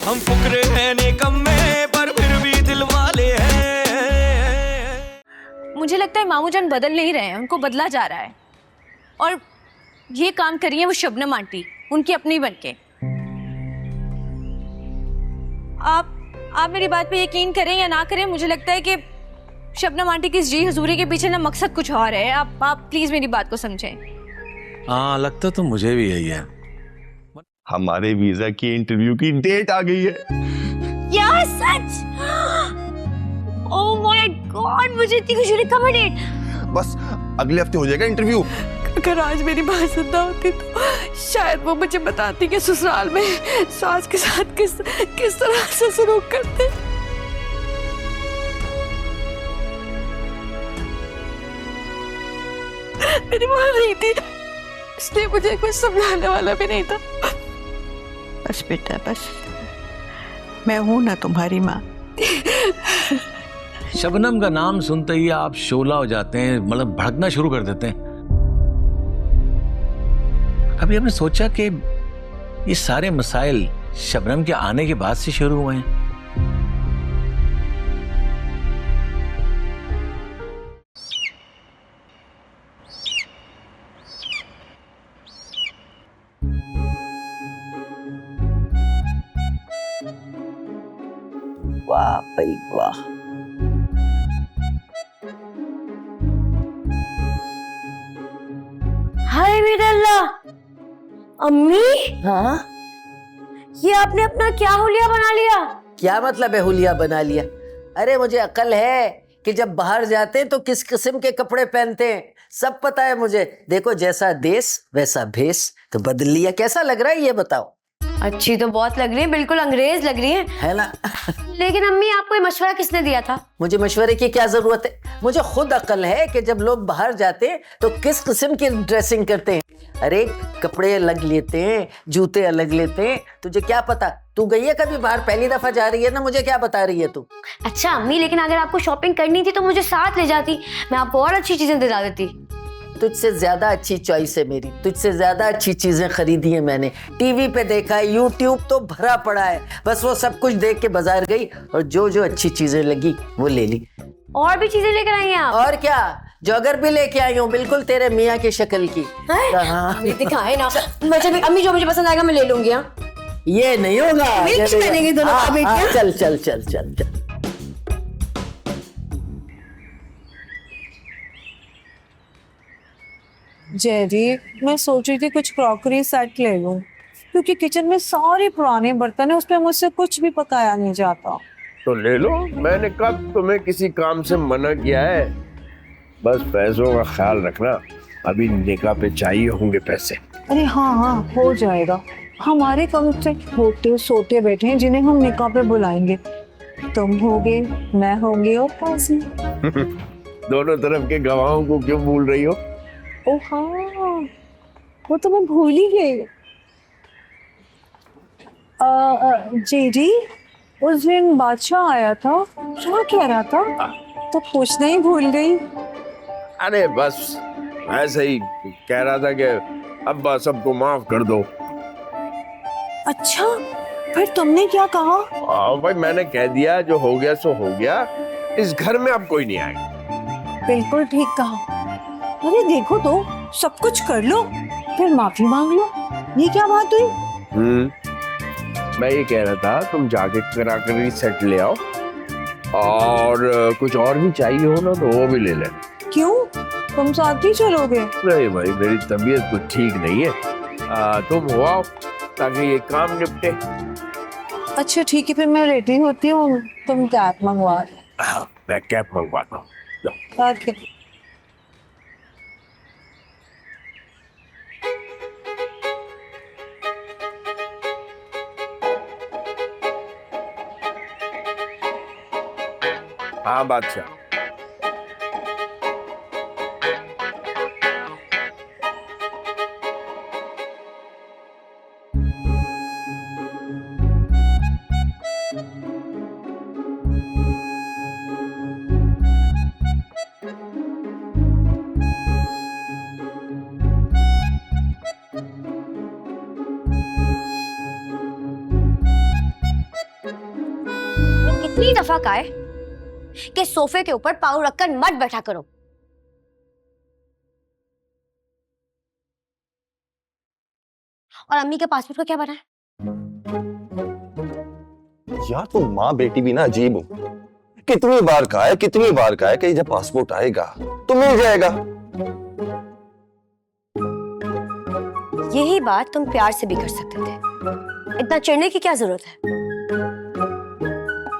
हम फुकरे हैं निकम्मे पर फिर भी दिल वाले हैं। मुझे लगता है मामूजान बदल नहीं रहे हैं, उनको बदला जा रहा है। और ये काम करी है वो शबनम आंटी, उनकी अपनी बनके। आप मेरी बात पे यकीन करें या ना करें, मुझे लगता है कि शबनम आंटी की जी हजूरी के पीछे ना मकसद कुछ और है। आप प्लीज मेरी बात को समझें। हाँ, लगता तो मुझे भी यही है। हमारे वीजा की इंटरव्यू की डेट आ गई है। यार सच? ओह माय गॉड, मुझे इतनी खुशी हुई। कब है डेट? बस अगले हफ्ते हो जाएगा इंटरव्यू। अगर आज मेरी बात सुनना होती तो शायद वो मुझे बताती कि ससुराल में सास के साथ किस तरह से सलूक करते। मेरी माँ नहीं थी, इसलिए मुझे कुछ समझाने वाला भी नहीं था। बस बेटा बस, मैं हूं ना तुम्हारी माँ। शबनम का नाम सुनते ही आप शोला हो जाते हैं, मतलब भड़कना शुरू कर देते हैं। कभी आपने सोचा कि ये सारे मसाइल शबनम के आने के बाद से शुरू हुए हैं? वाह भाई वाह। हाय मेरा अल्लाह, अम्मी हाँ, ये आपने अपना क्या हुलिया बना लिया? क्या मतलब है हुलिया बना लिया? अरे मुझे अकल है कि जब बाहर जाते हैं तो किस किस्म के कपड़े पहनते हैं, सब पता है मुझे। देखो जैसा देश वैसा भेष, तो बदल लिया। कैसा लग रहा है ये बताओ? अच्छी तो बहुत लग रही है, बिल्कुल अंग्रेज लग रही है ना? लेकिन अम्मी आपको ये मशवरा किसने दिया था? मुझे मशवरे की क्या जरूरत है? मुझे खुद अकल है कि जब लोग बाहर जाते हैं तो किस किस्म की ड्रेसिंग करते हैं। अरे कपड़े अलग लेते हैं, जूते अलग लेते हैं। तुझे क्या पता? तू गई है कभी बाहर? पहली दफा जा रही है ना, मुझे क्या बता रही है तू? अच्छा अम्मी, लेकिन अगर आपको शॉपिंग करनी थी तो मुझे साथ ले जाती, मैं आपको और अच्छी चीजें दिला देती। तुझसे ज्यादा अच्छी चॉइस है मेरी, तुझसे ज्यादा अच्छी चीजें खरीदी है मैंने। टीवी पे देखा है, यूट्यूब तो भरा पड़ा है। बस वो सब कुछ देख के बाजार गई और जो जो अच्छी चीजें लगी वो ले ली। और भी चीजें लेकर आई हैं आप? और क्या, जॉगर भी लेके आई हूँ, बिल्कुल तेरे मियाँ की शक्ल की। हाँ। दिखाए ना, मुझे अम्मी जो मुझे पसंद आएगा मैं ले लूंगी। ये नहीं होगा, मिक्स बनेंगे दोनों का बेटियां। चल चल चल चल चल। जेरी, मैं सोच रही थी कुछ क्रॉकरी सेट ले लूं, क्योंकि किचन में सारे पुराने बर्तन है, उसपे मुझसे कुछ भी पकाया नहीं जाता। तो ले लो, मैंने कब तुम्हें किसी काम से मना किया है? बस पैसों का ख्याल रखना, अभी निकाह पे चाहिए होंगे पैसे। अरे हाँ हाँ, हो जाएगा। हमारे कम से होते सोते बैठे हैं जिन्हें हम निकाह पे बुलाएंगे। तुम होगे, मैं होंगी और पैसे। दोनों तरफ के गवाहों को क्यों भूल रही हो? ओ हाँ, वो तो मैं भूल ही गई। जेडी, उस दिन बादशाह आया था, क्या कह रहा था? तो पूछना ही भूल गई। अरे बस ऐसे ही कह रहा था कि अब्बा सबको माफ कर दो। अच्छा, फिर तुमने क्या कहा? भाई मैंने कह दिया जो हो गया सो हो गया, इस घर में अब कोई नहीं आएगा। बिल्कुल ठीक कहा। अरे देखो तो, सब कुछ कर लो फिर माफी मांग लो, ये क्या बात हुई? मैं ये कह रहा था तुम जाके क्रॉकरी सेट ले आओ, और कुछ और भी चाहिए हो ना तो वो भी ले ले। क्यों, तुम साथ ही चलोगे? नहीं भाई, मेरी तबीयत कुछ ठीक नहीं है, तुम हो आओ ताकि ये काम निपटे। अच्छा ठीक है, फिर मैं रेडी होती हूँ, तुम कैब मंगवा। मैं कैब मंगवाता हूँ। हाँ बादशाह। कितनी दफा कहा है कि सोफे के ऊपर पाँव रखकर मत बैठा करो। और अम्मी के पासपोर्ट का क्या बना है? यार तुम माँ बेटी भी ना अजीब हो। कितनी बार कहा है कि जब पासपोर्ट आएगा तो मिल जाएगा। यही बात तुम प्यार से भी कर सकते थे, इतना चिढ़ने की क्या जरूरत है?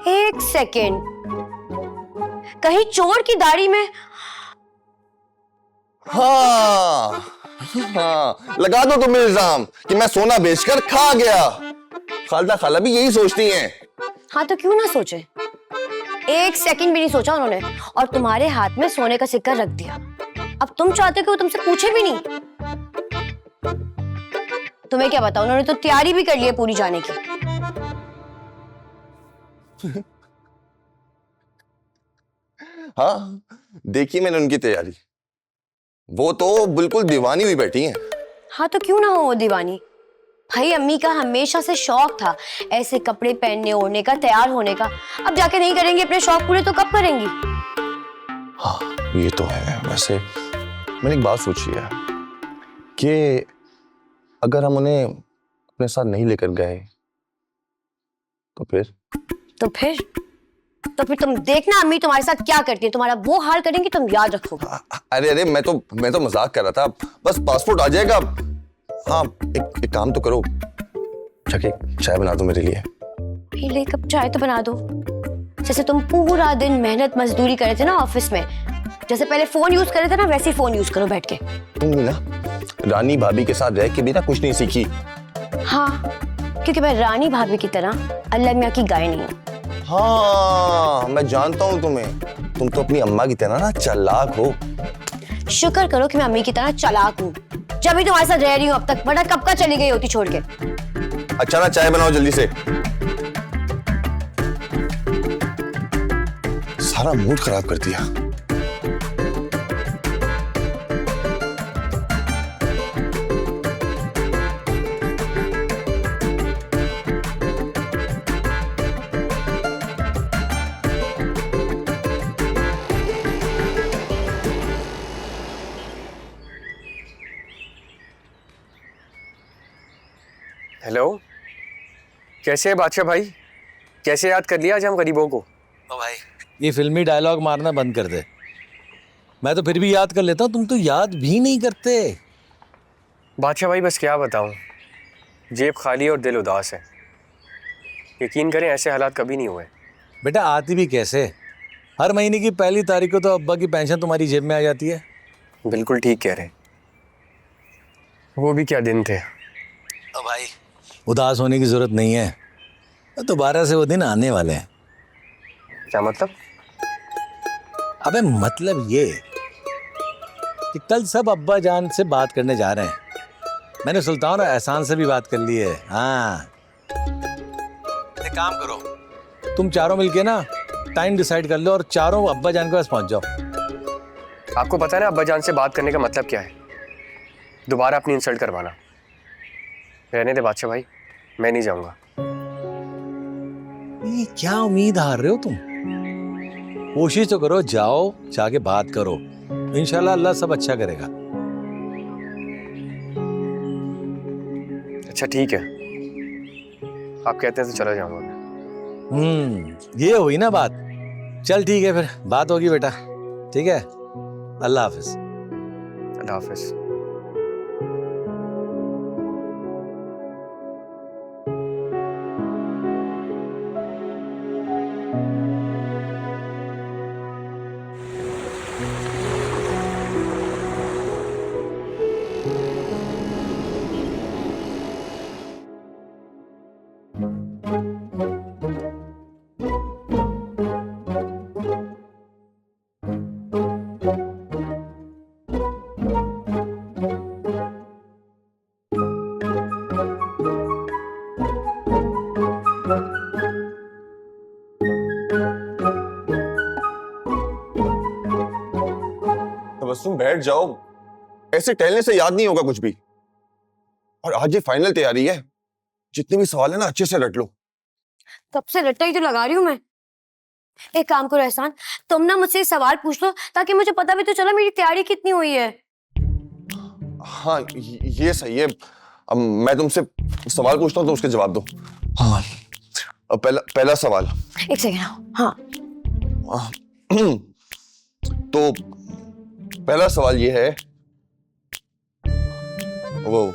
एक सेकेंड, कहीं चोर की दाढ़ी में। हाँ लगा दो तुम इल्जाम कि मैं सोना बेचकर खा गया। खालदा खाला भी यही सोचती हैं। हाँ तो क्यों ना सोचे, एक सेकंड भी नहीं सोचा उन्होंने और तुम्हारे हाथ में सोने का सिक्का रख दिया। अब तुम चाहते हो कि वो तुमसे पूछे भी नहीं। तुम्हें क्या बताओ, उन्होंने तो तैयारी भी कर ली है पूरी जाने की। हाँ देखी मैंने उनकी तैयारी, वो तो बिल्कुल दीवानी हुई बैठी हैं। हाँ तो क्यों ना हो वो दीवानी। भाई अम्मी का हमेशा से शौक था ऐसे कपड़े पहनने ओढ़ने का, तैयार होने का। अब जाके नहीं करेंगी अपने शौक पूरे तो कब करेंगी? हाँ ये तो है। वैसे मैंने एक बात सोची है कि अगर हम उन्हें अपने साथ नहीं लेकर गए तो फिर तुम देखना अम्मी तुम्हारे साथ क्या करती है। तुम्हारा वो हाल करेंगी, तुम याद रखो। अरे मैं तो मजाक कर रहा था। बस पासपोर्ट आ जाएगा। हाँ एक काम तो करो, जाके चाय बना दो मेरे लिए। पहले कप चाय तो बना दो। जैसे तुम पूरा दिन मेहनत मजदूरी करे थे ना ऑफिस में, जैसे पहले फोन यूज करे थे ना, वैसे ही फोन यूज करो बैठ के। तुम भी ना रानी भाभी के साथ रह के भी ना कुछ नहीं सीखी। हाँ क्योंकि मैं रानी भाभी की तरह अल्लाह मियाँ की गाय नहीं हूँ। हाँ मैं जानता हूँ तुम्हें, तुम तो अपनी अम्मा की तरह ना चालाक हो। शुक्र करो कि मैं अम्मी की तरह चालाक हूँ, जब भी तुम्हारे साथ रह रही हूँ अब तक, वरना कब का चली गई होती छोड़ के। अच्छा ना चाय बनाओ जल्दी से। सारा मूड खराब कर दिया। हेलो, कैसे है बादशाह भाई? कैसे याद कर लिया आज हम गरीबों को? ओ भाई ये फिल्मी डायलॉग मारना बंद कर दे। मैं तो फिर भी याद कर लेता हूँ, तुम तो याद भी नहीं करते। बादशाह भाई बस क्या बताऊँ, जेब खाली और दिल उदास है। यकीन करें ऐसे हालात कभी नहीं हुए। बेटा आती भी कैसे, हर महीने की पहली तारीख को तो अब्बा की पेंशन तुम्हारी जेब में आ जाती है। बिल्कुल ठीक कह रहे हैं, वो भी क्या दिन थे। ओ भाई उदास होने की जरूरत नहीं है, दोबारा से वो दिन आने वाले हैं। क्या मतलब? अबे मतलब ये कि कल सब अब्बा जान से बात करने जा रहे हैं। मैंने सुल्तान और एहसान से भी बात कर ली है। हाँ एक काम करो, तुम चारों मिलके ना टाइम डिसाइड कर लो और चारों अब्बा जान के पास पहुंच जाओ। आपको पता है ना अब्बा जान से बात करने का मतलब क्या है? दोबारा अपनी इंसल्ट करवाना। रहने दे बादशाह भाई, मैं नहीं जाऊंगा। ये क्या उम्मीद हार रहे हो तुम? कोशिश तो करो, जाओ जाके बात करो, इंशाल्लाह अल्लाह सब अच्छा करेगा। अच्छा ठीक है, आप कहते हैं तो चला जाऊंगा मैं। ये हुई ना बात। चल ठीक है फिर बात होगी बेटा। ठीक है, अल्लाह हाफिज। अल्लाह हाफिज। बस तुम बैठ जाओ, ऐसे टहलने से याद नहीं होगा कुछ भी। और आज ये फाइनल तैयारी है, जितने भी सवाल है ना अच्छे से रट लो। तब से रट्टा ही तो लगा रही हूँ मैं। एक काम करो एहसान, तुम ना मुझसे सवाल पूछ लो ताकि मुझे पता भी तो चलो मेरी तैयारी कितनी हुई है। हाँ ये सही है। अब मैं तुमसे सवाल पूछता हूँ तो उसके जवाब दो। हाँ अब पहला सवाल। एक सेकंड। हाँ तो पहला सवाल ये है, वो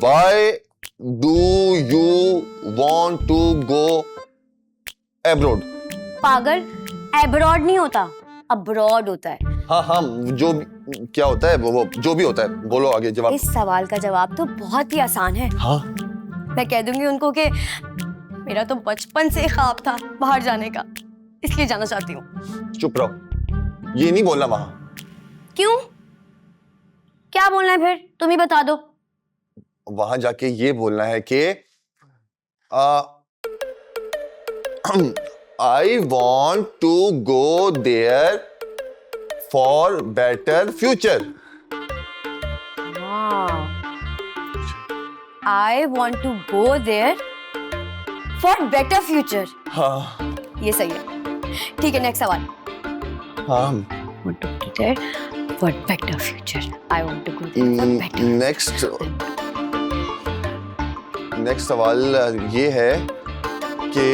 why do you want to go abroad? पागल, एब्रॉड नहीं होता, अब्रॉड होता है। हाँ जो क्या होता है वो जो भी होता है, बोलो आगे जवाब। इस सवाल का जवाब तो बहुत ही आसान है। हाँ मैं कह दूंगी उनको कि मेरा तो बचपन से ख्वाब था बाहर जाने का, इसलिए जाना चाहती हूँ। चुप रहो, ये नहीं बोलना वहां। क्यों? क्या बोलना है फिर? तुम ही बता दो। वहां जाके ये बोलना है कि I want to go there for better future. I want to go there for better future. हाँ ये सही है। ठीक है, नेक्स्ट सवाल। हाँ Want to go there for better future. I want to go there for better. Next सवाल ये है कि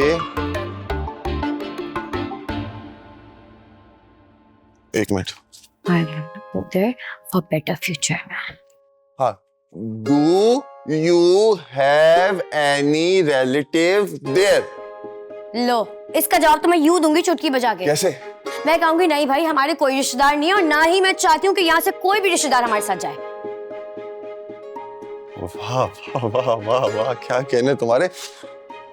एक minute. I want to go there for better future. हाँ, do you have any relative there? लो, इसका जवाब तो मैं यूं दूंगी चुटकी बजा के। कैसे? मैं कहूंगी नहीं भाई, हमारे कोई रिश्तेदार नहीं है और ना ही मैं चाहती हूँ कि यहाँ से कोई भी रिश्तेदार हमारे साथ जाए। वाह वाह वाह वाह वाह, क्या कहने तुम्हारे।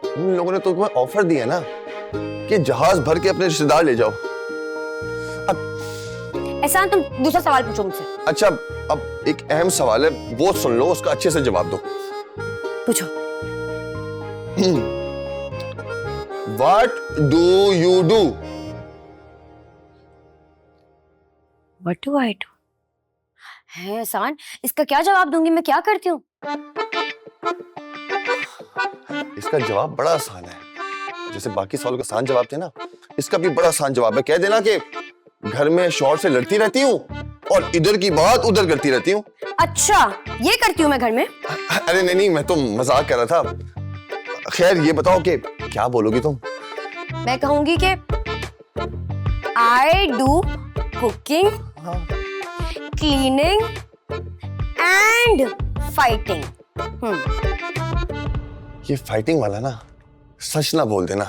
उन लोगों ने तो तुम्हें ऑफर दिया ना कि जहाज भर के अपने रिश्तेदार ले जाओ। एहसान, तुम दूसरा सवाल पूछो मुझसे। अच्छा, अब एक अहम सवाल है, वो सुन लो, उसका अच्छे से जवाब दो। पूछो। What do you do? What do I do? है एहसान, इसका क्या जवाब दूंगी? मैं क्या करती हूँ? इसका जवाब बड़ा आसान है, जैसे बाकी सवालों का आसान जवाब थे ना, इसका भी बड़ा आसान जवाब है। कह देना कि घर में शौहर से लड़ती रहती हूँ और इधर की बात उधर करती रहती हूँ। अच्छा, ये करती हूँ मैं घर में? अरे नहीं, मैं तो मजाक कर रहा था। खैर ये बताओ कि क्या बोलोगी तुम? मैं कहूंगी कि I do cooking, cleaning and fighting. ये फाइटिंग वाला ना सच ना बोल देना,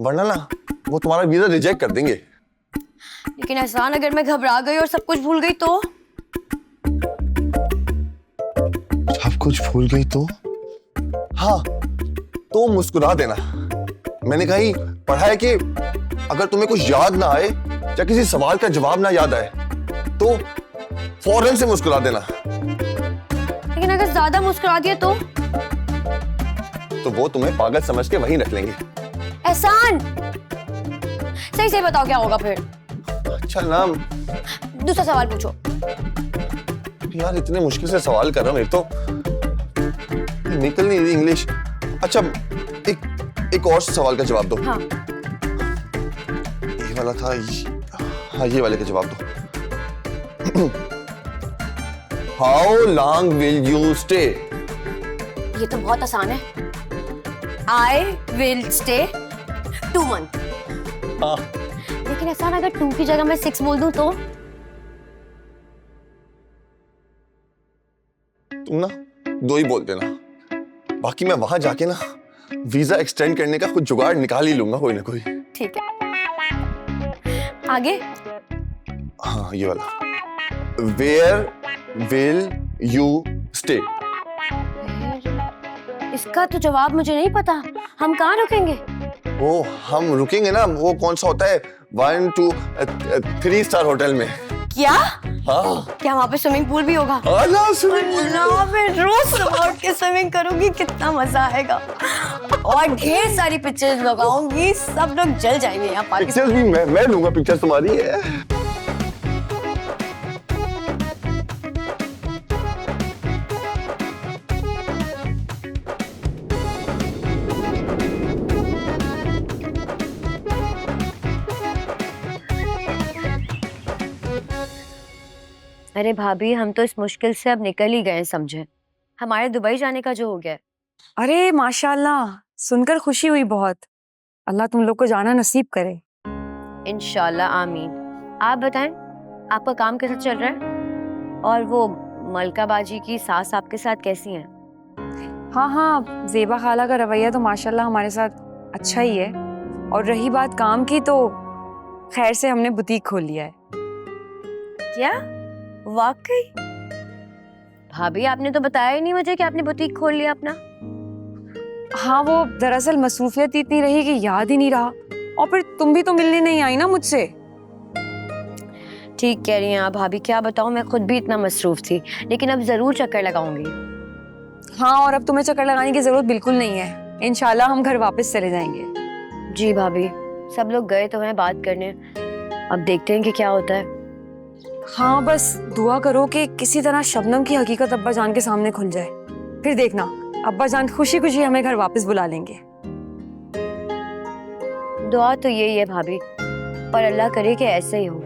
वरना ना वो तुम्हारा वीजा रिजेक्ट कर देंगे। लेकिन एहसान, अगर मैं घबरा गई और सब कुछ भूल गई तो? सब कुछ भूल गई तो? हाँ, तो मुस्कुरा देना। मैंने कहीं पढ़ा है कि अगर तुम्हें कुछ याद ना आए या किसी सवाल का जवाब ना याद आए तो फौरन से मुस्कुरा देना। लेकिन अगर ज्यादा मुस्कुरा दिया तो? तो वो तुम्हें पागल समझ के वहीं रख लेंगे। एहसान, सही से बताओ क्या होगा फिर? अच्छा नाम। दूसरा सवाल पूछो। यार इतने मुश्किल से सवाल कर रहा हूँ, एक तो निकल नहीं रही इंग्लिश। अच्छा, एक और सवाल का जवाब दो। हाँ। ये वाला था, हाँ ये वाले का जवाब दो। How long will you stay? ये तो बहुत आसान है। I will stay 2 months. हाँ। लेकिन एहसान, अगर 2 की जगह मैं 6 बोल दूं तो? तुम ना 2 ही बोल देना, बाकी मैं वहां जाके ना वीजा एक्सटेंड करने का कुछ जुगाड़ निकाल ही लूंगा कोई ना कोई। ठीक है, आगे? हाँ ये वाला। Where will you stay? इसका तो जवाब मुझे नहीं पता। हम कहाँ रुकेंगे? वो हम रुकेंगे ना, वो कौन सा होता है 1 to 3 स्टार होटल में। क्या? हाँ। क्या वहाँ पे स्विमिंग पूल भी होगा? अल्लाह, मैं रोज सुबह उठ के स्विमिंग करूंगी, कितना मजा आएगा। और ढेर सारी पिक्चर्स लगाऊंगी, सब लोग जल जाएंगे यहाँ पाकिस्तान। पिक्चर्स भी मैं लूंगा, पिक्चर्स तुम्हारी है। अरे भाभी, हम तो इस मुश्किल से अब निकल ही गए, समझे। हमारे दुबई जाने का जो हो गया है। अरे माशाल्लाह, सुनकर खुशी हुई बहुत। अल्लाह तुम लोग को जाना नसीब करे। इंशाल्लाह, आमीन। आप बताएं, आपका काम कैसा चल रहा है? और वो मलका बाजी की सास आपके साथ कैसी हैं? हाँ हाँ, जेबा खाला का रवैया तो माशाल्लाह हमारे साथ अच्छा ही है। और रही बात काम की, तो खैर से हमने बुटीक खोल लिया है। क्या? वाकई? भाभी, आपने तो बताया ही नहीं मुझे कि आपने बुटीक खोल लिया अपना। हाँ, वो दरअसल मसरूफियत इतनी रही कि याद ही नहीं रहा। और फिर तुम भी तो मिलने नहीं आई ना मुझसे। ठीक कह रही हैं आप भाभी, क्या बताऊं, मैं खुद भी इतना मसरूफ थी, लेकिन अब जरूर चक्कर लगाऊंगी। हाँ, और अब तुम्हें चक्कर लगाने की जरूरत बिल्कुल नहीं है। इंशाल्लाह हम घर वापस चले जाएंगे। जी भाभी, सब लोग गए तो हैं बात करने, अब देखते हैं कि क्या होता है। हाँ, बस दुआ करो कि किसी तरह शबनम की हकीकत अब्बा जान के सामने खुल जाए। फिर देखना, अब्बा जान खुशी खुशी हमें घर वापस बुला लेंगे। दुआ तो यही है भाभी, पर अल्लाह करे कि ऐसे ही हो।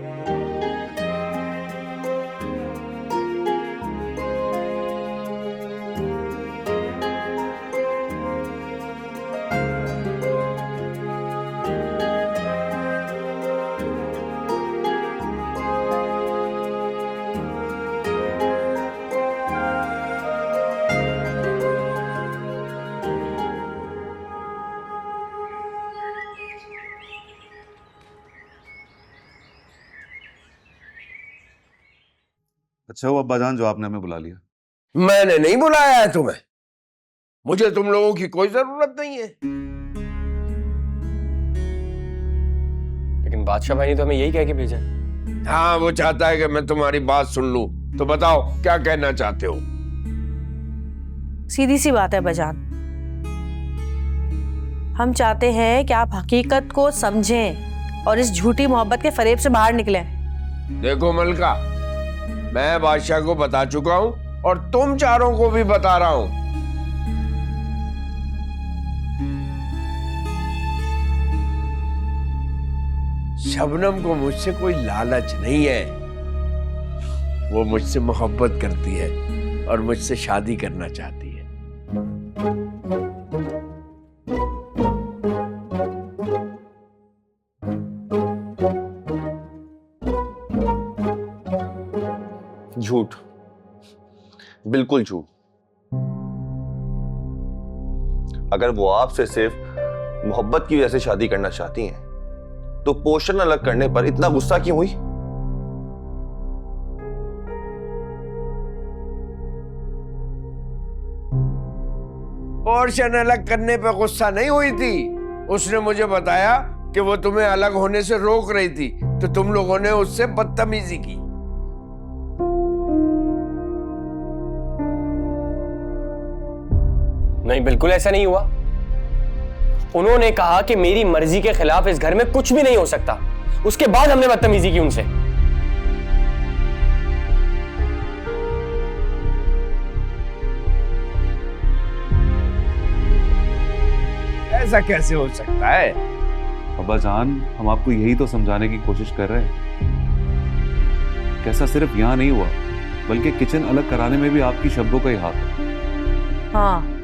अच्छा हुआ अब्बाजान जो आपने हमें बुला लिया। मैंने नहीं बुलाया है तुम्हें, मुझे तुम लोगों की कोई जरूरत नहीं है। लेकिन बादशाह भाई ने तो हमें यही कह के भेजा है। हाँ, वो चाहता है कि मैं तुम्हारी बात सुन लूं। तो बताओ क्या कहना चाहते हो? सीधी सी बात है बजान, हम चाहते हैं कि आप हकीकत को समझें और इस झूठी मोहब्बत के फरेब से बाहर निकलें। देखो मलका, मैं बादशाह को बता चुका हूं और तुम चारों को भी बता रहा हूं। शबनम को मुझसे कोई लालच नहीं है, वो मुझसे मोहब्बत करती है और मुझसे शादी करना चाहती है। झूठ, बिल्कुल झूठ। अगर वो आपसे सिर्फ मोहब्बत की वजह से शादी करना चाहती हैं, तो पोर्शन अलग करने पर इतना गुस्सा क्यों हुई? पोर्शन अलग करने पर गुस्सा नहीं हुई थी। उसने मुझे बताया कि वो तुम्हें अलग होने से रोक रही थी, तो तुम लोगों ने उससे बदतमीजी की। नहीं, बिल्कुल ऐसा नहीं हुआ। उन्होंने कहा कि मेरी मर्जी के खिलाफ इस घर में कुछ भी नहीं हो सकता। उसके बाद हमने बदतमीजी की उनसे। ऐसा कैसे हो सकता है? अब्बाजान, हम आपको यही तो समझाने की कोशिश कर रहे हैं कि ऐसा सिर्फ यहाँ नहीं हुआ, बल्कि किचन अलग कराने में भी आपकी शब्बों का ही हाथ है। हाँ,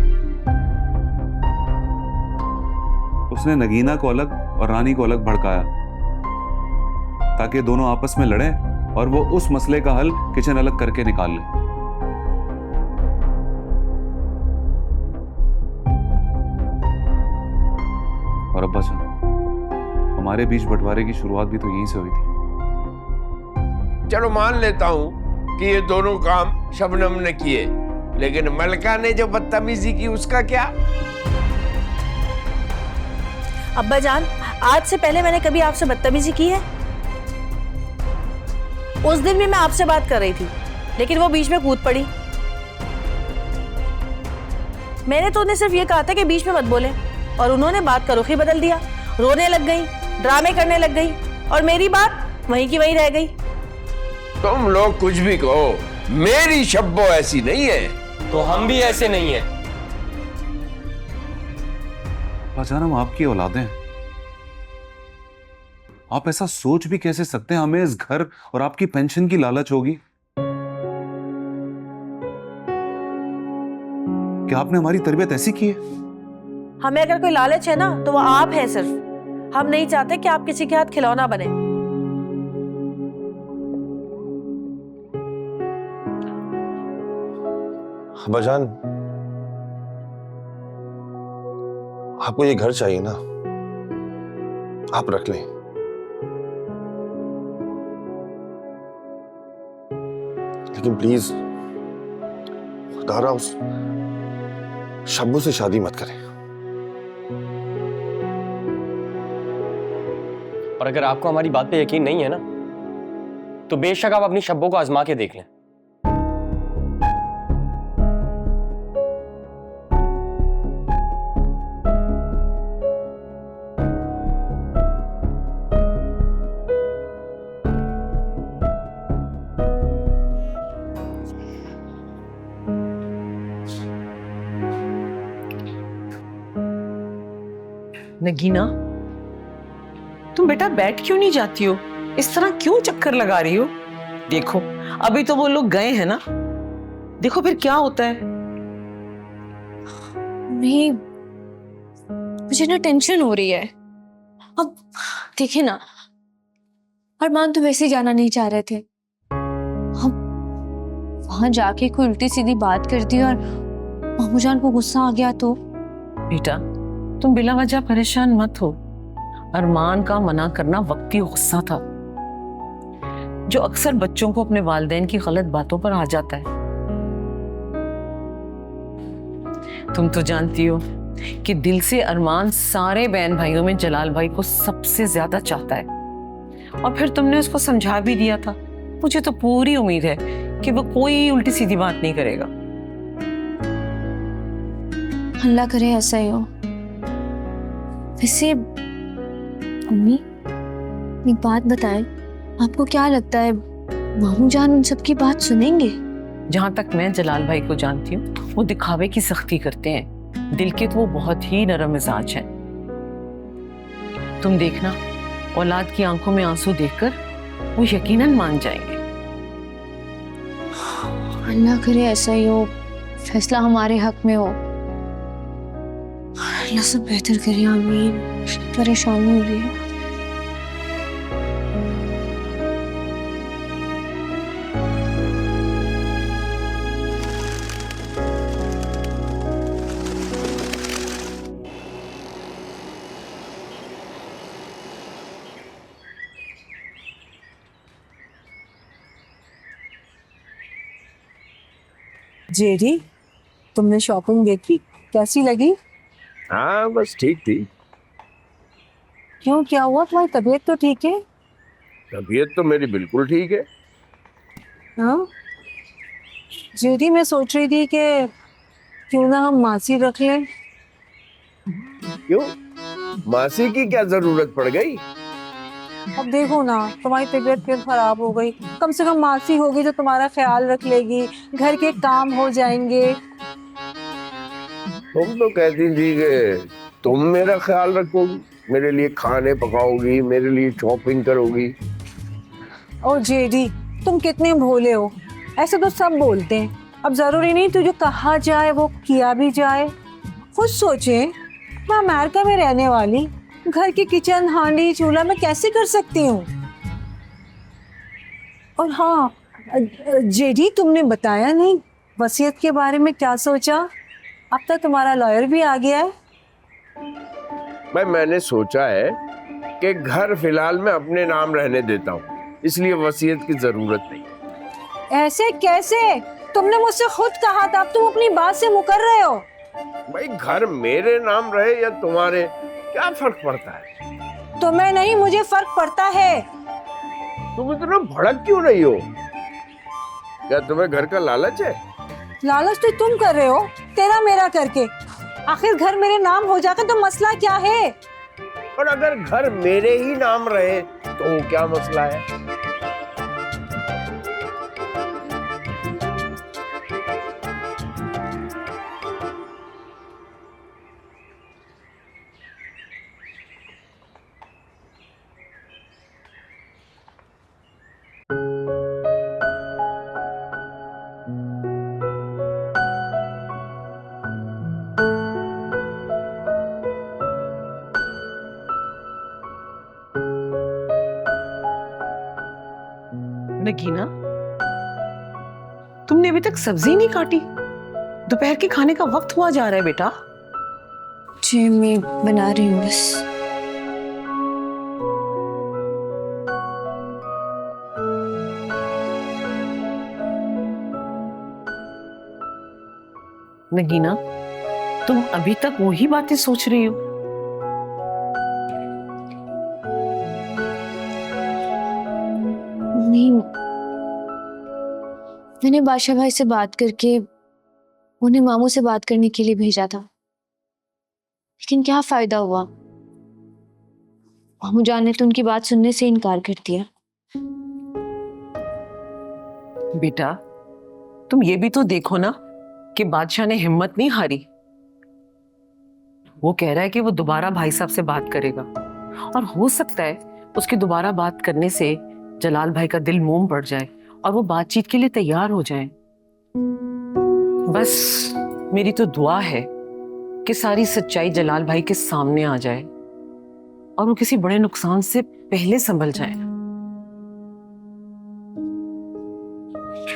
उसने नगीना को अलग और रानी को अलग भड़काया ताकि दोनों आपस में लड़ें और वो उस मसले का हल किचन अलग करके निकाल ले। और अब्बाजान, हमारे बीच बंटवारे की शुरुआत भी तो यहीं से हुई थी। चलो मान लेता हूं कि ये दोनों काम शबनम ने किए, लेकिन मलका ने जो बदतमीजी की उसका क्या? अब्बा जान, आज से पहले मैंने कभी आपसे बदतमीजी की है? उस दिन भी मैं आपसे बात कर रही थी, लेकिन वो बीच में कूद पड़ी। मैंने तो उन्हें सिर्फ ये कहा था कि बीच में मत बोले, और उन्होंने बात का रुख ही बदल दिया। रोने लग गई, ड्रामे करने लग गई, और मेरी बात वहीं की वहीं रह गई। तुम लोग कुछ भी कहो, मेरी शब्बो ऐसी नहीं है। तो हम भी ऐसे नहीं है। अब्बाजान, हम आपकी औलादें हैं। आप ऐसा सोच भी कैसे सकते हैं हमें इस घर और आपकी पेंशन की लालच होगी? क्या आपने हमारी तरबियत ऐसी की है? हमें अगर कोई लालच है ना तो वो आप है सिर्फ। हम नहीं चाहते कि आप किसी के हाथ खिलौना बने। अब्बाजान, आपको ये घर चाहिए ना, आप रख लें। लेकिन प्लीज खुदारा उस शब्बू से शादी मत करें। और अगर आपको हमारी बात पे यकीन नहीं है ना, तो बेशक आप अपनी शब्बों को आजमा के देख लें। नगीना, तुम बेटा बैठ क्यों नहीं जाती हो? इस तरह क्यों चक्कर लगा रही हो? देखो अभी तो वो लोग गए हैं ना, देखो फिर क्या होता है। नहीं, मुझे ना टेंशन हो रही है। अब देखिए ना, अरमान तो वैसे ही जाना नहीं चाह रहे थे। अब वहां जाके कोई उल्टी सीधी बात कर दी और मामूजान को गुस्सा आ गया तो? बेटा तुम बिला वजह परेशान मत हो। अरमान का मना करना वक्ती गुस्सा था, जो अक्सर बच्चों को अपने वालिदैन की गलत बातों पर आ जाता है। तुम तो जानती हो कि दिल से अरमान सारे बहन भाइयों में जलाल भाई को सबसे ज्यादा चाहता है, और फिर तुमने उसको समझा भी दिया था। मुझे तो पूरी उम्मीद है कि वो कोई उल्टी सीधी बात नहीं करेगा। अल्लाह करे ऐसा ही हो। वैसे अम्मी, एक बात बताएं, आपको क्या लगता है मामूजान उन सबकी बात सुनेंगे? जहां तक मैं जलाल भाई को जानती हूँ, वो दिखावे की सख्ती करते हैं, दिल के तो वो बहुत ही नरम मिजाज हैं। तुम देखना, औलाद की आंखों में आंसू देखकर वो यकीनन मान जाएंगे। अल्लाह करे ऐसा ही हो, फैसला हमारे हक में हो। अल्लाह सब बेहतर करे, आमीन। परेशानी हो रही है। जेडी, तुमने शॉपिंग देखी, कैसी लगी? हाँ बस ठीक थी। क्यों, क्या हुआ? तुम्हारी तबीयत तो ठीक है? तबीयत तो मेरी बिल्कुल ठीक है। हाँ जेडी, मैं सोच रही थी कि क्यों ना हम मासी रख लें। क्यों, मासी की क्या जरूरत पड़ गई? अब देखो ना, तुम्हारी तबीयत फिर खराब हो गई, कम से कम मासी होगी तो तुम्हारा ख्याल रख लेगी, घर के काम हो जाएंगे। तुम तो कहती थी कि तुम मेरा ख्याल रखोगी, मेरे लिए खाने पकाओगी, मेरे लिए शॉपिंग करोगी। ओ जेडी, तुम कितने भोले हो। ऐसे तो सब बोलते हैं, अब जरूरी नहीं तुझे कहा जाए वो किया भी जाए। खुद सोचे, मैं अमेरिका में रहने वाली, घर की किचन, हांडी, चूल्हा मैं कैसे कर सकती हूँ। और हाँ जेडी, तुमने बताया नहीं वसीयत के बारे में क्या सोचा? अब तक तुम्हारा लॉयर भी आ गया है। मैंने सोचा है कि घर फिलहाल मैं अपने नाम रहने देता हूँ, इसलिए वसीयत की जरूरत नहीं। ऐसे कैसे? तुमने मुझसे खुद कहा था, अब तुम अपनी बात से मुकर रहे हो। भाई घर मेरे नाम रहे या तुम्हारे, क्या फर्क पड़ता है? तुम्हें नहीं, मुझे फर्क पड़ता है। तुम इतना भड़क क्यों नहीं हो? क्या तुम्हें घर का लालच है? लालच तो तुम कर रहे हो, तेरा मेरा करके। आखिर घर मेरे नाम हो जाता तो मसला क्या है? और अगर घर मेरे ही नाम रहे तो क्या मसला है? नगीना, तुमने अभी तक सब्जी नहीं काटी? दोपहर के खाने का वक्त हुआ जा रहा है बेटा। जी मैं बना रही हूँ बस। नगीना, तुम अभी तक वही बातें सोच रही हो? नहीं, मैंने बादशाह भाई से बात करके उन्हें मामू से बात करने के लिए भेजा था, लेकिन क्या फायदा हुआ? मामू जान ने तो उनकी बात सुनने से इनकार कर दिया। बेटा, तुम ये भी तो देखो ना कि बादशाह ने हिम्मत नहीं हारी। वो कह रहा है कि वो दोबारा भाई साहब से बात करेगा, और हो सकता है उसके दोबारा बात करने से जलाल भाई का दिल मोम पड़ जाए और वो बातचीत के लिए तैयार हो जाए। बस मेरी तो दुआ है कि सारी सच्चाई जलाल भाई के सामने आ जाए और वो किसी बड़े नुकसान से पहले संभल जाए।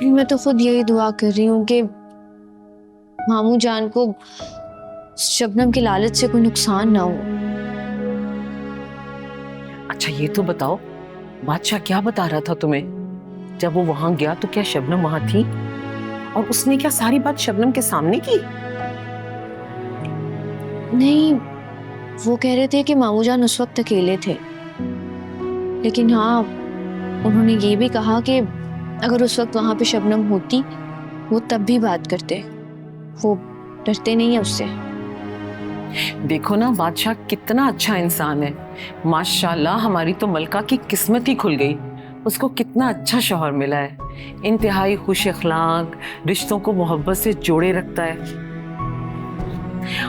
मैं तो खुद यही दुआ कर रही हूँ कि मामू जान को शबनम के लालच से कोई नुकसान ना हो। अच्छा ये तो बताओ, बादशाह क्या बता रहा था तुम्हें? जब वो वहां गया तो क्या शबनम वहां थी? और उसने क्या सारी बात शबनम के सामने की? नहीं, वो कह रहे थे कि मामू जान उस वक्त अकेले थे, लेकिन हाँ उन्होंने ये भी कहा कि अगर उस वक्त वहां पे शबनम होती वो तब भी बात करते, वो डरते नहीं है उससे। देखो ना बादशाह कितना अच्छा इंसान है, माशाल्लाह। हमारी तो मलका की किस्मत ही खुल गई, उसको कितना अच्छा शौहर मिला है। इंतहाई खुश अखलाक, रिश्तों को मोहब्बत से जोड़े रखता है,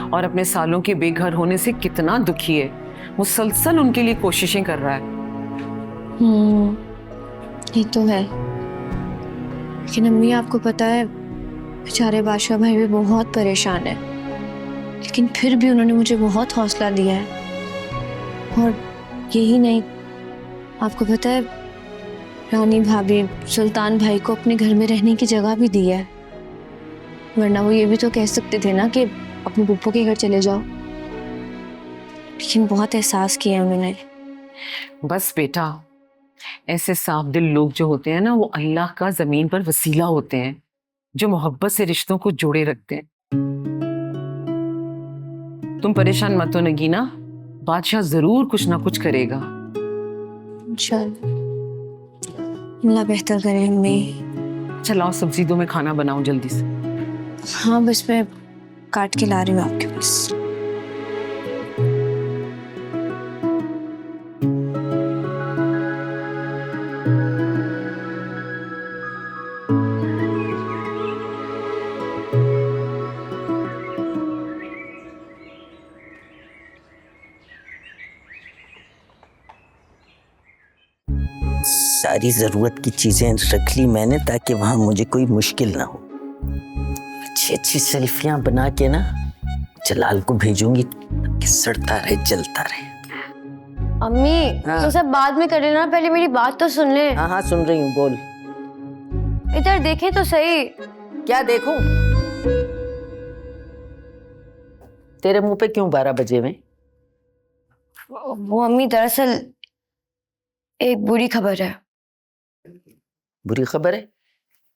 और अपने सालों के बेघर होने से कितना दुखी है, मुसलसल उनके लिए कोशिशें कर रहा है। ये तो है, लेकिन अम्मी आपको पता है बेचारे बादशाह भाई भी बहुत परेशान है, लेकिन फिर भी उन्होंने मुझे बहुत हौसला दिया है। और यही नहीं, आपको पता है रानी भाभी सुल्तान भाई को अपने घर में रहने की जगह भी दी है, वरना वो ये भी तो कह सकते थे ना कि अपने पुप्पो के घर चले जाओ, लेकिन बहुत एहसास किया उन्होंने। बस बेटा, ऐसे साफ दिल लोग जो होते हैं ना, वो अल्लाह का जमीन पर वसीला होते हैं, जो मोहब्बत से रिश्तों को जोड़े रखते हैं। तुम परेशान मत हो नगीना, बादशाह जरूर कुछ ना कुछ करेगा। इंशाल्लाह, अल्लाह बेहतर करे अम्मी। चलाओ सब्जी दो, मैं खाना बनाऊं जल्दी से। हाँ बस मैं काट के ला रही हूँ आपके पास। सारी जरूरत की चीजें रख ली मैंने ताकि वहां मुझे कोई मुश्किल ना हो। अच्छी अच्छी सेल्फियां बना के ना जलाल को भेजूंगी कि सड़ता रहे जलता रहे। अम्मी हाँ। तो सब बाद में कर लेना, पहले मेरी बात तो सुन ले। हाँ हाँ सुन रही हूँ, बोल। इधर देखे तो सही। क्या देखूं? तेरे मुंह पे क्यों 12 बजे में? वो अम्मी दरअसल एक बुरी खबर है। बुरी खबर है?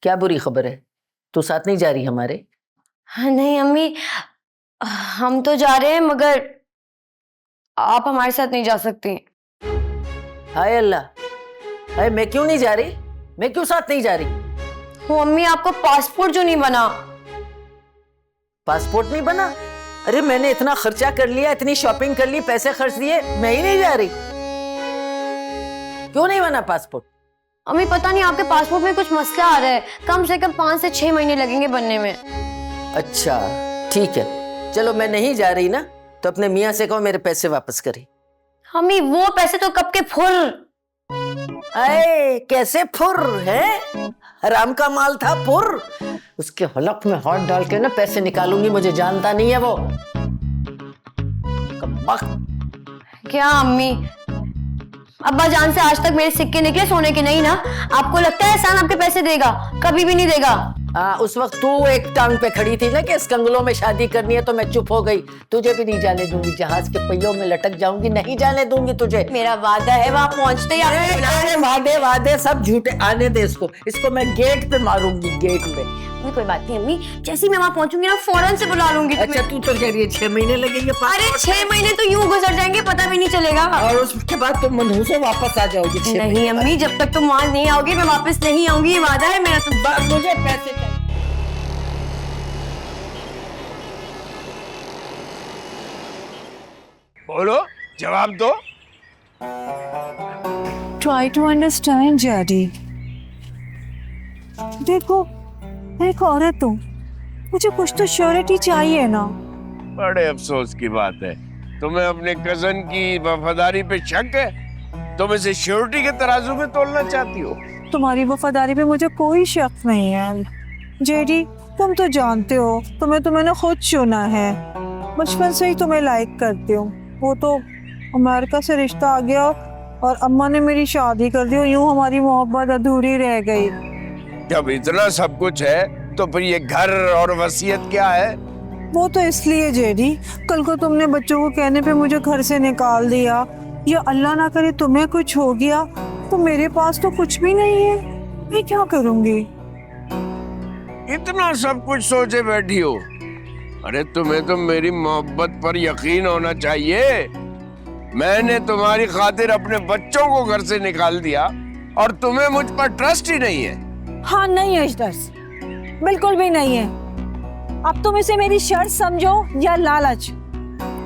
क्या बुरी खबर है? तू साथ नहीं जा रही हमारे? हाँ, नहीं अम्मी, हम तो जा रहे हैं मगर आप हमारे साथ नहीं जा सकती। हाय अल्लाह, हाय मैं क्यों नहीं जा रही? मैं क्यों साथ नहीं जा रही? वो अम्मी आपको पासपोर्ट जो नहीं बना। पासपोर्ट नहीं बना? अरे मैंने इतना खर्चा कर लिया, इतनी शॉपिंग कर ली, पैसे खर्च दिए, मैं ही नहीं जा रही। क्यों नहीं बना पासपोर्ट? अम्मी पता नहीं आपके पासपोर्ट में कुछ मसला आ रहा है, कम से कम 5 से 6 महीने लगेंगे बनने में। अच्छा ठीक है, चलो मैं नहीं जा रही ना, तो अपने मियाँ से कहो मेरे पैसे वापस करे। अम्मी वो पैसे तो कब के फुर। अरे कैसे फुर है? हराम का माल था फुर, उसके हलक में हाथ डाल के ना पैसे निकालूंगी, मुझे जानता नहीं है वो। क्या अम्मी, अब्बा जान से आज तक मेरे सिक्के निकले सोने के नहीं ना। आपको लगता है एहसान आपके पैसे देगा? कभी भी नहीं देगा। उस वक्त तू एक टांग पे खड़ी थी ना कि इस कंगलों में शादी करनी है, तो मैं चुप हो गई। तुझे भी नहीं जाने दूंगी, जहाज के पहियों में लटक जाऊंगी, नहीं जाने दूंगी तुझे। मेरा वादा है वहां पहुंचते ही वादे वादे सब झूठे। आने दे इसको मैं गेट पे मारूंगी, गेट पे। कोई बात नहीं अम्मी, जैसे ही मैं वहां पहुंचूंगी ना फौरन से बुला लूंगी। अच्छा तू तो कह रही है 6 महीने लगेंगे? अरे 6 महीने तो यूं गुजर जाएंगे, पता भी नहीं चलेगा। और उसके बाद तुम मनहूस से वापस आ जाओगी। नहीं अम्मी, जब तक तुम वहां नहीं आओगी मैं वापस नहीं आऊंगी, ये वादा है मेरा। तुम मुझे पैसे चाहिए। बोलो, जवाब दो। Try to understand daddy. देखो एक औरत हूँ, मुझे कुछ तो श्योरिटी चाहिए ना। बड़े अफसोस की बात है, तुम्हें अपने कजन की वफादारी पे शक है? तुम इसे श्योरिटी के तराजू में तोलना चाहती हो? तुम्हारी वफादारी पे मुझे कोई शक नहीं है जेडी। तुम तो जानते हो तुम्हें ना खुद चुना है, बचपन से ही तुम्हें लाइक करती हूँ। वो तो अमेरिका से रिश्ता आ गया और अम्मा ने मेरी शादी कर दी और यूं हमारी मोहब्बत अधूरी रह गई। जब इतना सब कुछ है तो फिर ये घर और वसीयत क्या है? वो तो इसलिए जेडी, कल को तुमने बच्चों को कहने पे मुझे घर से निकाल दिया, या अल्लाह ना करे तुम्हें कुछ हो गया, तो मेरे पास तो कुछ भी नहीं है, मैं क्या करूंगी? इतना सब कुछ सोचे बैठी हो? अरे तुम्हें तो मेरी मोहब्बत पर यकीन होना चाहिए। मैंने तुम्हारी खातिर अपने बच्चों को घर से निकाल दिया और तुम्हें मुझ पर ट्रस्ट ही नहीं है। हाँ नहीं है ट्रस्ट, बिल्कुल भी नहीं है। अब तुम इसे मेरी शर्त समझो या लालच।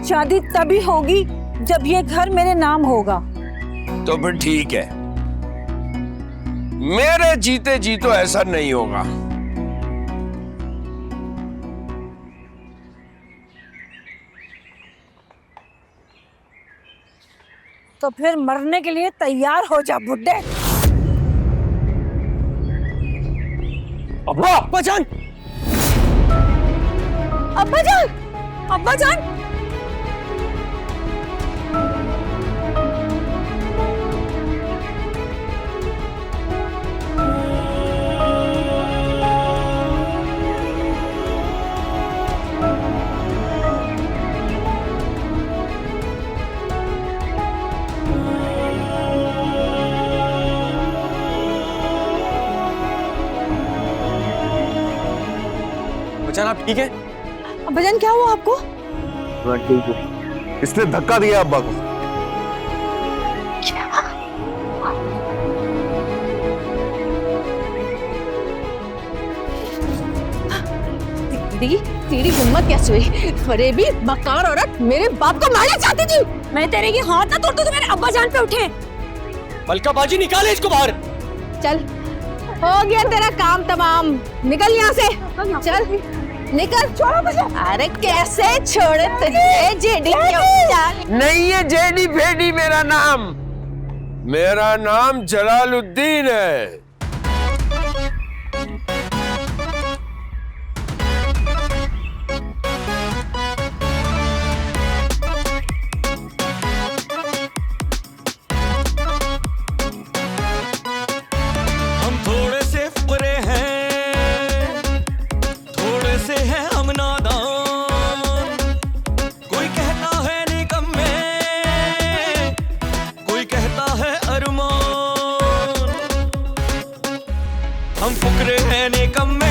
शादी तभी होगी जब ये घर मेरे नाम होगा। तो फिर ठीक है, मेरे जीते जी तो ऐसा नहीं होगा। तो फिर मरने के लिए तैयार हो जा बुड्ढे। अब्बा जान, अब्बा जान, अब्बा जान। आप ठीक है? अब्बा जान क्या हुआ आपको? मैं ठीक हूँ। इसने धक्का दिया अब्बा को। तेरी हिम्मत कैसे हुई? अरे भी मकार औरत, मेरे बाप को मारना चाहती थी। मैं तेरे की हाथ ना तोड़ती तो मेरे अब्बा जान पे उठे। मलका बाजी निकाले इसको बाहर। चल हो गया तेरा काम तमाम, निकल यहाँ से। चल निकल। छोड़ो मुझे। अरे कैसे छोड़े तुझे? जेडी नहीं है जेडी फेडी मेरा नाम जलालुद्दीन है। हम थोड़े से फुकरे हैं, थोड़े से हैं हम नादान। कोई कहता है निकम्मे, कोई कहता है अरमान। हम फुकरे हैं निकम्मे,